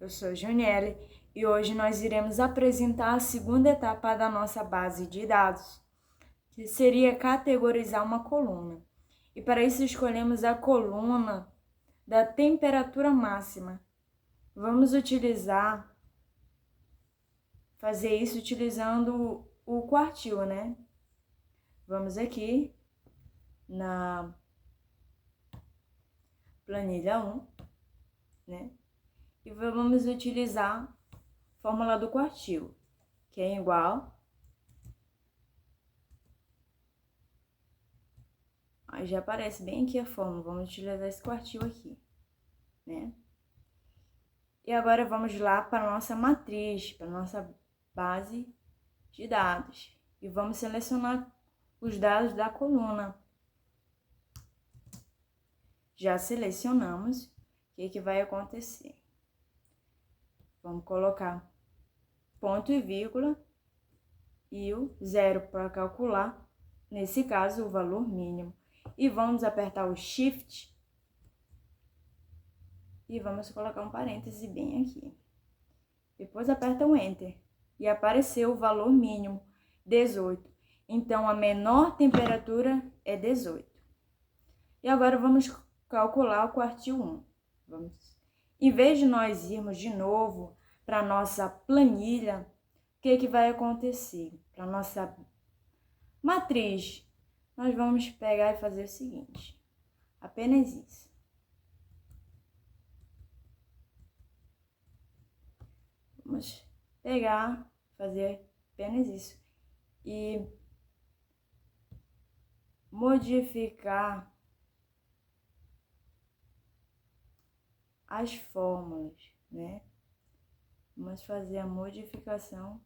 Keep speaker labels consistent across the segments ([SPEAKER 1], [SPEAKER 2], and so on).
[SPEAKER 1] eu sou Juniele e hoje nós iremos apresentar a segunda etapa da nossa base de dados, que seria categorizar uma coluna. E para isso escolhemos a coluna da temperatura máxima. Vamos fazer isso utilizando o quartil, né? Vamos aqui na planilha 1, né? E vamos utilizar a fórmula do quartil, que é igual. Aí já aparece bem aqui a fórmula, vamos utilizar esse quartil aqui, né? E agora vamos lá para a nossa matriz, para a nossa base de dados. E vamos selecionar os dados da coluna. Já selecionamos, o que vai acontecer? Vamos colocar ponto e vírgula e o zero para calcular, nesse caso, o valor mínimo. E vamos apertar o Shift e vamos colocar um parêntese bem aqui. Depois aperta o Enter e apareceu o valor mínimo, 18. Então, a menor temperatura é 18. E agora vamos calcular o quartil 1. Em vez de nós irmos de novo para a nossa planilha, o que vai acontecer? Para a nossa matriz, nós vamos pegar e fazer o seguinte, apenas isso. Vamos pegar, fazer apenas isso e modificar as fórmulas, né? Vamos fazer a modificação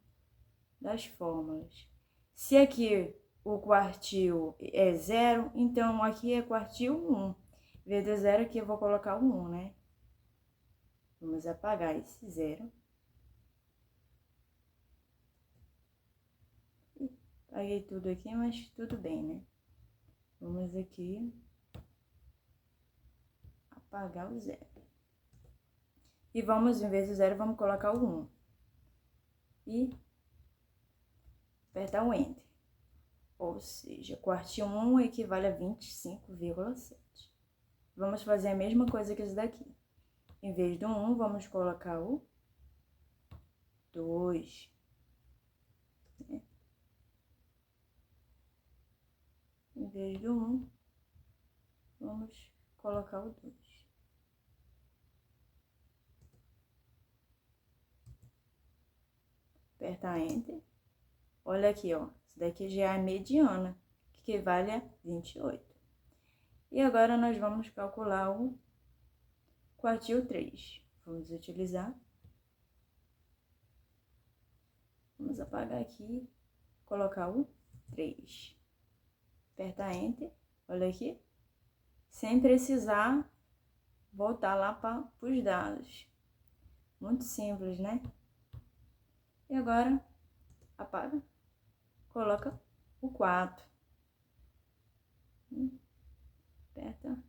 [SPEAKER 1] das fórmulas. Se aqui o quartil é 0, então aqui é quartil 1. Em vez do 0 aqui eu vou colocar o 1, né? Vamos apagar esse 0. Apaguei tudo aqui, mas tudo bem, né? Vamos aqui apagar o 0. E vamos, em vez do 0, vamos colocar o 1. E apertar o Enter. Ou seja, quartil 1 equivale a 25,7. Vamos fazer a mesma coisa que esse daqui. Em vez do 1, vamos colocar o 2. Né? Em vez do 1, vamos colocar o 2. Apertar Enter. Olha aqui, ó. Isso daqui já é a mediana, que equivale a 28. E agora nós vamos calcular o quartil 3. Vamos utilizar. Vamos apagar aqui, colocar o 3. Apertar Enter. Olha aqui. Sem precisar voltar lá para os dados. Muito simples, né? E agora, apaga. Coloca o 4. Aperta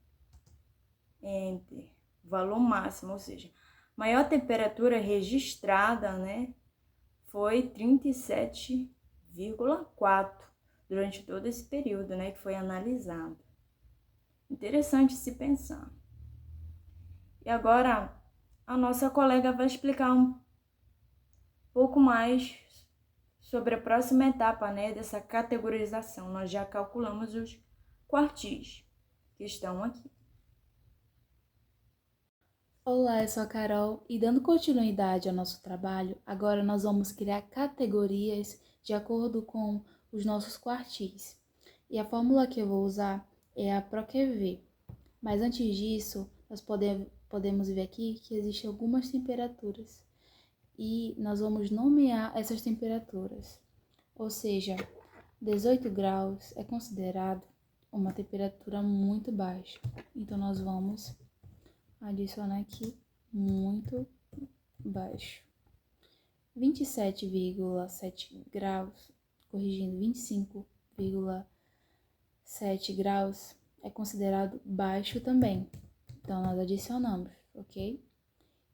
[SPEAKER 1] Enter. Valor máximo, ou seja, maior temperatura registrada, né, foi 37,4 durante todo esse período, né, que foi analisado. Interessante se pensar. E agora, a nossa colega vai explicar um pouco mais sobre a próxima etapa, né, dessa categorização. Nós já calculamos os quartis que estão aqui.
[SPEAKER 2] Olá, eu sou a Carol e dando continuidade ao nosso trabalho, agora nós vamos criar categorias de acordo com os nossos quartis. E a fórmula que eu vou usar é a ProQV. Mas antes disso, nós podemos ver aqui que existem algumas temperaturas e nós vamos nomear essas temperaturas. Ou seja, 18 graus é considerado uma temperatura muito baixa. Então, nós vamos adicionar aqui muito baixo. 27,7 graus, corrigindo, 25,7 graus é considerado baixo também. Então, nós adicionamos, ok?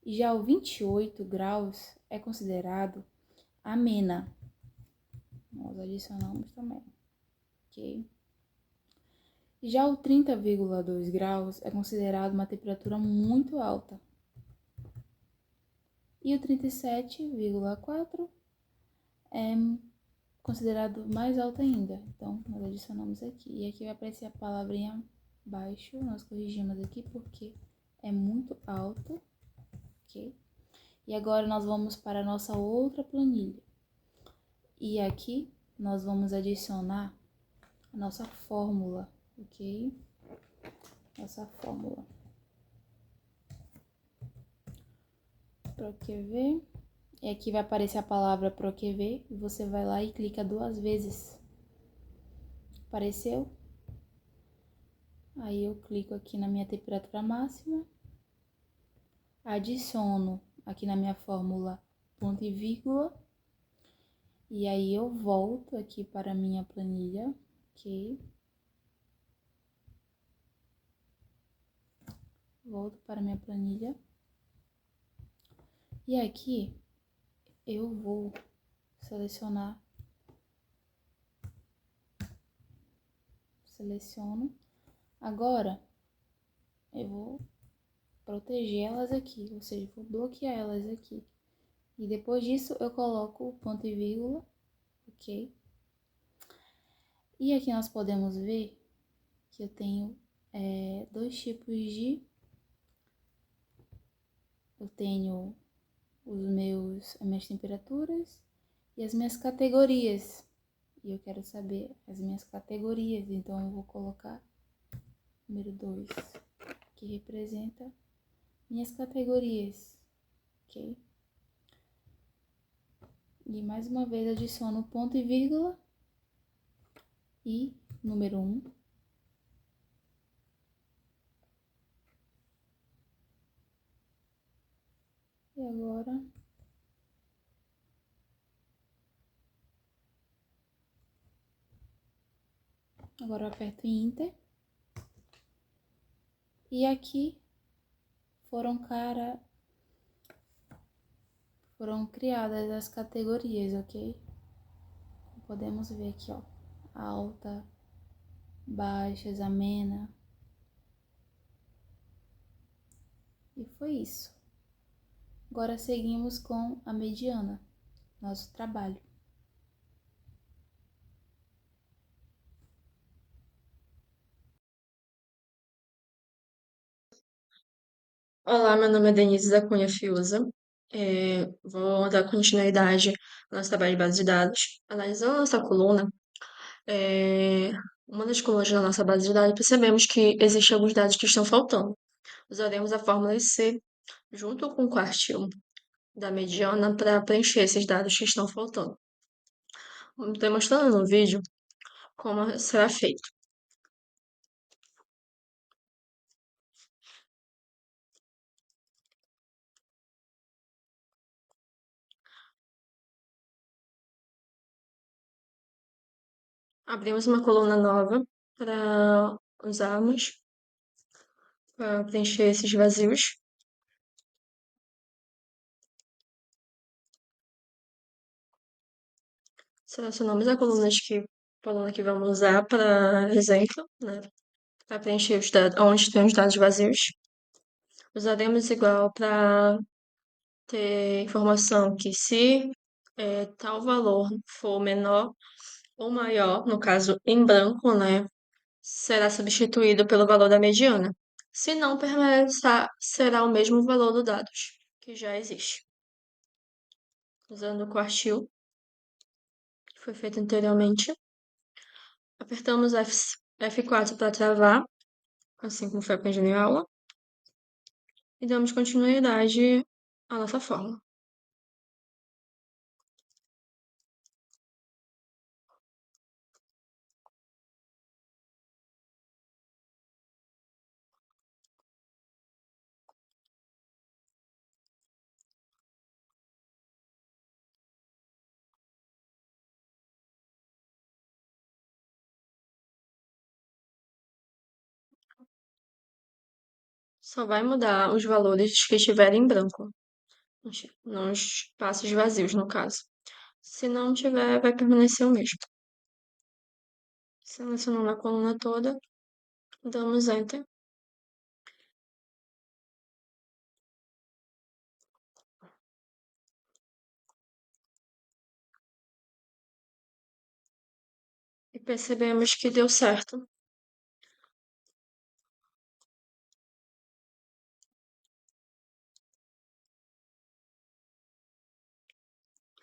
[SPEAKER 2] E já o 28 graus é considerado amena. Nós adicionamos também, ok? Já o 30,2 graus é considerado uma temperatura muito alta. E o 37,4 é considerado mais alto ainda. Então, nós adicionamos aqui. E aqui vai aparecer a palavrinha baixo. Nós corrigimos aqui porque é muito alto, ok? E agora nós vamos para a nossa outra planilha. E aqui nós vamos adicionar a nossa fórmula, ok? Nossa fórmula. ProQV. E aqui vai aparecer a palavra ProQV e você vai lá e clica 2 vezes. Apareceu? Aí eu clico aqui na minha temperatura máxima, adiciono aqui na minha fórmula ponto e vírgula, e aí eu volto aqui para a minha planilha, ok? Volto para a minha planilha. E aqui eu vou seleciono. Agora eu vou proteger elas aqui, ou seja, vou bloquear elas aqui. E depois disso eu coloco o ponto e vírgula, ok? E aqui nós podemos ver que eu tenho dois tipos de... Eu tenho as minhas temperaturas e as minhas categorias. E eu quero saber as minhas categorias, então eu vou colocar número 2, que representa minhas categorias, ok? E mais uma vez adiciono ponto e vírgula e número 1. E agora eu aperto Enter. E aqui foram criadas as categorias, ok? Podemos ver aqui, ó, alta, baixas, amena. E foi isso. Agora seguimos com a mediana, nosso trabalho.
[SPEAKER 3] Olá, meu nome é Denise da Cunha Fiuza. Vou dar continuidade ao nosso trabalho de base de dados. Analisando a nossa coluna, é, uma das colunas da nossa base de dados, percebemos que existem alguns dados que estão faltando. Usaremos a fórmula IC junto com o quartil da mediana para preencher esses dados que estão faltando. Demonstrando no vídeo como será feito. Abrimos uma coluna nova para usarmos para preencher esses vazios. Selecionamos a coluna que vamos usar para exemplo, né? Para preencher os dados, onde tem os dados vazios. Usaremos igual para ter informação que se tal valor for menor ou maior, no caso em branco, né? Será substituído pelo valor da mediana. Se não permanecer, será o mesmo valor dos dados que já existe. Usando o quartil, que foi feito anteriormente. Apertamos F4 para travar, assim como foi aprendido em aula, e damos continuidade à nossa fórmula. Só vai mudar os valores que estiverem em branco, nos espaços vazios, no caso. Se não tiver, vai permanecer o mesmo. Selecionando a coluna toda, damos Enter. E percebemos que deu certo.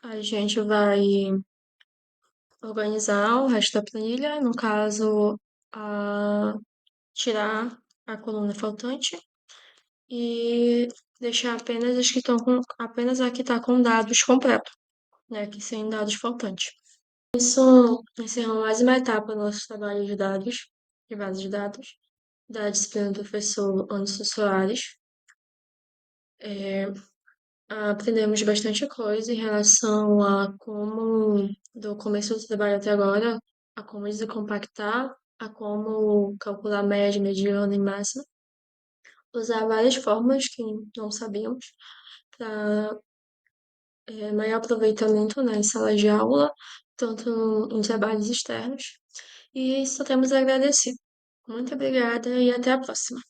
[SPEAKER 3] A gente vai organizar o resto da planilha, no caso, tirar a coluna faltante e deixar apenas as que estão com, apenas a que está com dados completos, né, que sem dados faltantes. Isso encerrou mais uma etapa do nosso trabalho de dados, de base de dados, da disciplina do professor Anderson Soares. Aprendemos bastante coisa em relação a como, do começo do trabalho até agora, a como decompactar, a como calcular média, mediana e máxima, usar várias fórmulas que não sabíamos para maior aproveitamento nas salas de aula, tanto em trabalhos externos. E só temos a agradecer. Muito obrigada e até a próxima.